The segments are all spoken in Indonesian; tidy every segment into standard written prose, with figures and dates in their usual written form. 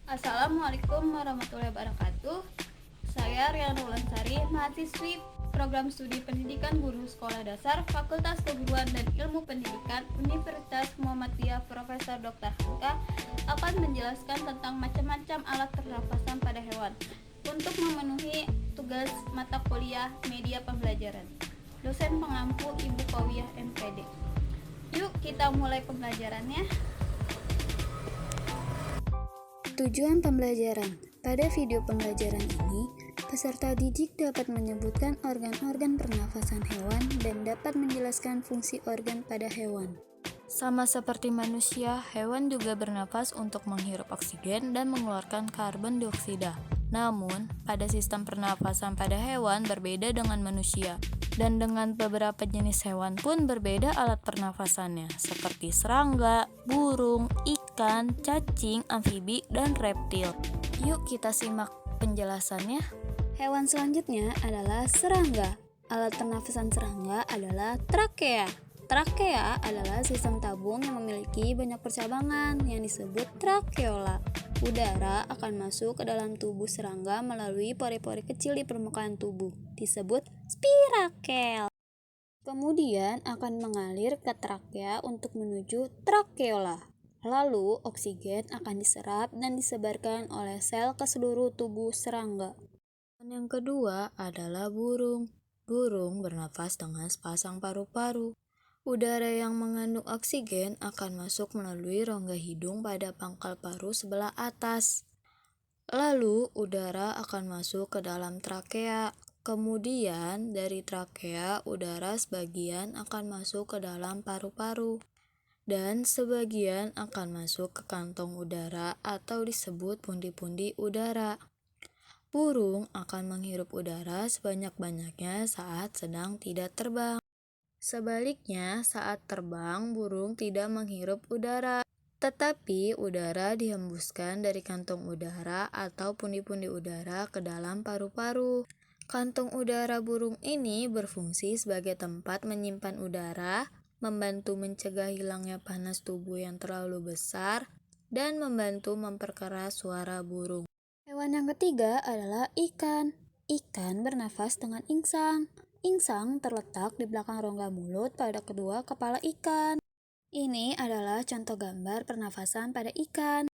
Assalamualaikum warahmatullahi wabarakatuh. Saya Rian Rulansari, mahasiswi Program Studi Pendidikan Guru Sekolah Dasar Fakultas Keguruan dan Ilmu Pendidikan Universitas Muhammadiyah Profesor Dr. Hamka akan menjelaskan tentang macam-macam alat pernafasan pada hewan untuk memenuhi tugas mata kuliah media pembelajaran. Dosen pengampu Ibu Kowiyah MPD. Yuk kita mulai pembelajarannya. Tujuan pembelajaran. Pada video pembelajaran ini, peserta didik dapat menyebutkan organ-organ pernafasan hewan dan dapat menjelaskan fungsi organ pada hewan. Sama seperti manusia, hewan juga bernafas untuk menghirup oksigen dan mengeluarkan karbon dioksida. Namun, pada sistem pernafasan pada hewan berbeda dengan manusia. Dan dengan beberapa jenis hewan pun berbeda alat pernafasannya, seperti serangga, burung, ikan, cacing, amfibi, dan reptil. Yuk kita simak penjelasannya. Hewan selanjutnya adalah serangga. Alat pernafasan serangga adalah trakea. Trakea adalah sistem tabung yang memiliki banyak percabangan yang disebut trakeola. Udara akan masuk ke dalam tubuh serangga melalui pori-pori kecil di permukaan tubuh, disebut spirakel. Kemudian akan mengalir ke trakea untuk menuju trakeola. Lalu oksigen akan diserap dan disebarkan oleh sel ke seluruh tubuh serangga. Yang kedua adalah burung. Burung bernafas dengan sepasang paru-paru. Udara yang mengandung oksigen akan masuk melalui rongga hidung pada pangkal paru sebelah atas. Lalu udara akan masuk ke dalam trakea. Kemudian dari trakea, udara sebagian akan masuk ke dalam paru-paru. Dan sebagian akan masuk ke kantong udara atau disebut pundi-pundi udara. Burung akan menghirup udara sebanyak-banyaknya saat sedang tidak terbang. Sebaliknya, saat terbang, burung tidak menghirup udara, tetapi udara dihembuskan dari kantong udara atau pundi-pundi udara ke dalam paru-paru. Kantong udara burung ini berfungsi sebagai tempat menyimpan udara, membantu mencegah hilangnya panas tubuh yang terlalu besar, dan membantu memperkeras suara burung. Hewan yang ketiga adalah ikan. Ikan bernafas dengan insang. Insang terletak di belakang rongga mulut pada kedua kepala ikan. Ini adalah contoh gambar pernafasan pada ikan.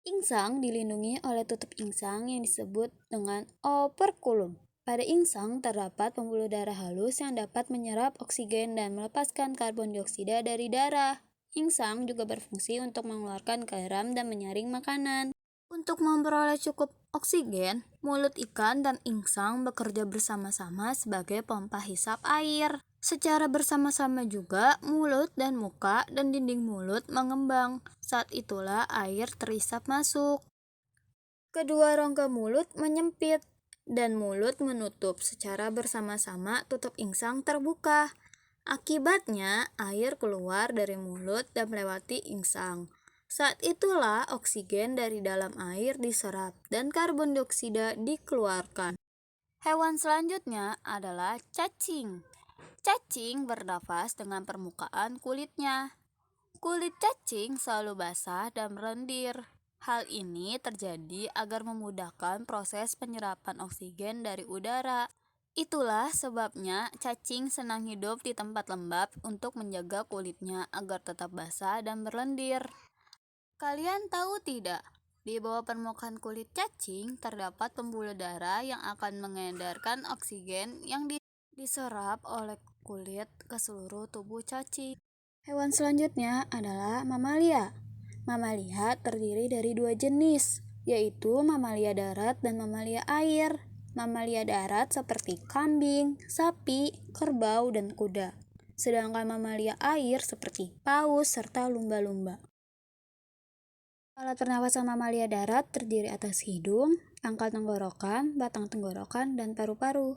Insang dilindungi oleh tutup insang yang disebut dengan operculum. Pada insang terdapat pembuluh darah halus yang dapat menyerap oksigen dan melepaskan karbon dioksida dari darah. Insang juga berfungsi untuk mengeluarkan garam dan menyaring makanan. Untuk memperoleh cukup oksigen, mulut ikan dan insang bekerja bersama-sama sebagai pompa hisap air. Secara bersama-sama juga, mulut dan muka dan dinding mulut mengembang. Saat itulah air terisap masuk. Kedua rongga mulut menyempit dan mulut menutup. Secara bersama-sama, tutup insang terbuka. Akibatnya, air keluar dari mulut dan melewati insang. Saat itulah oksigen dari dalam air diserap dan karbon dioksida dikeluarkan. Hewan selanjutnya adalah cacing. Cacing bernafas dengan permukaan kulitnya. Kulit cacing selalu basah dan melendir. Hal ini terjadi agar memudahkan proses penyerapan oksigen dari udara. Itulah sebabnya cacing senang hidup di tempat lembab untuk menjaga kulitnya agar tetap basah dan berlendir. Kalian tahu tidak? Di bawah permukaan kulit cacing terdapat pembuluh darah yang akan mengedarkan oksigen yang diserap oleh kulit ke seluruh tubuh cacing. Hewan selanjutnya adalah mamalia. Mamalia terdiri dari dua jenis, yaitu mamalia darat dan mamalia air. Mamalia darat seperti kambing, sapi, kerbau, dan kuda. Sedangkan mamalia air seperti paus serta lumba-lumba. Alat pernafasan mamalia darat terdiri atas hidung, pangkal tenggorokan, batang tenggorokan, dan paru-paru.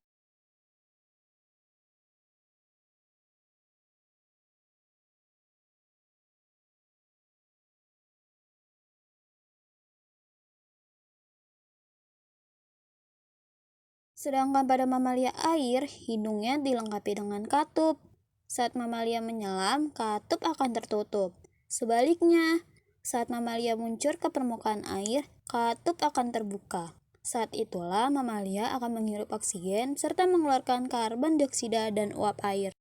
Sedangkan pada mamalia air, hidungnya dilengkapi dengan katup. Saat mamalia menyelam, katup akan tertutup. Sebaliknya, Saat mamalia muncul ke permukaan air, katup akan terbuka. Saat itulah mamalia akan menghirup oksigen serta mengeluarkan karbon dioksida dan uap air.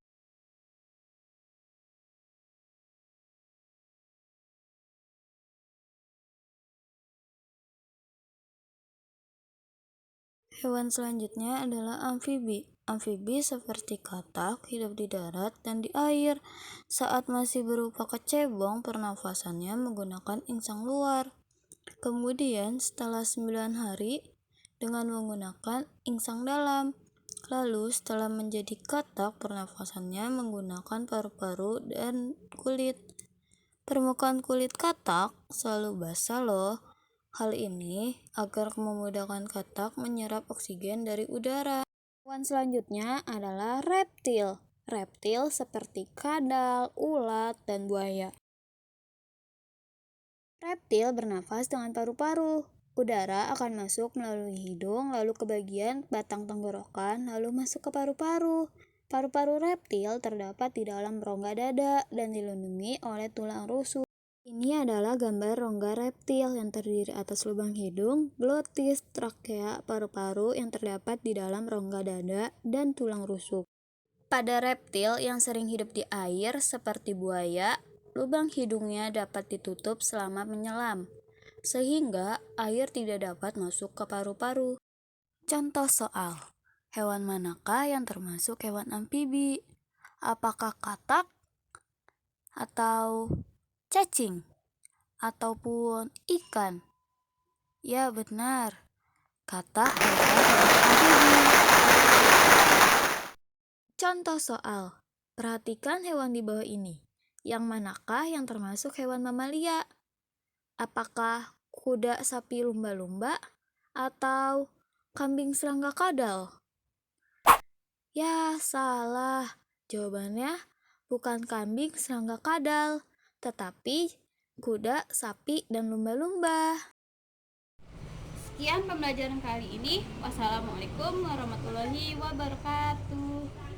Hewan selanjutnya adalah amfibi. Amfibi seperti katak hidup di darat dan di air. Saat masih berupa kecebong, pernafasannya menggunakan insang luar. Kemudian setelah 9 hari dengan menggunakan insang dalam. Lalu setelah menjadi katak, pernafasannya menggunakan paru-paru dan kulit. Permukaan kulit katak selalu basah loh. Hal ini agar memudahkan katak menyerap oksigen dari udara. Hewan selanjutnya adalah reptil. Reptil seperti kadal, ulat, dan buaya. Reptil bernafas dengan paru-paru. Udara akan masuk melalui hidung, lalu ke bagian batang tenggorokan, lalu masuk ke paru-paru. Paru-paru reptil terdapat di dalam rongga dada dan dilindungi oleh tulang rusuk. Ini adalah gambar rongga reptil yang terdiri atas lubang hidung, glotis, trakea, paru-paru yang terdapat di dalam rongga dada, dan tulang rusuk. Pada reptil yang sering hidup di air seperti buaya, lubang hidungnya dapat ditutup selama menyelam, sehingga air tidak dapat masuk ke paru-paru. Contoh soal, hewan manakah yang termasuk hewan amfibi? Apakah katak? Atau cacing? Ataupun ikan? Ya benar, katak adalah hewan amfibi. Contoh soal, perhatikan hewan di bawah ini. Yang manakah yang termasuk hewan mamalia? Apakah kuda, sapi, lumba-lumba? Atau kambing, serangga, kadal? Ya, salah. Jawabannya bukan kambing, serangga, kadal, tetapi kuda, sapi, dan lumba-lumba. Sekian pembelajaran kali ini. Wassalamualaikum warahmatullahi wabarakatuh.